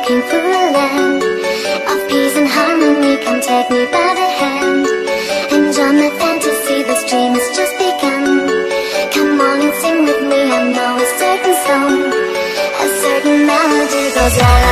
walking through a land of peace and harmony. Come take me by the hand and join my fantasy. This dream has just begun. Come on and sing with me. I know a certain song, a certain melody goes la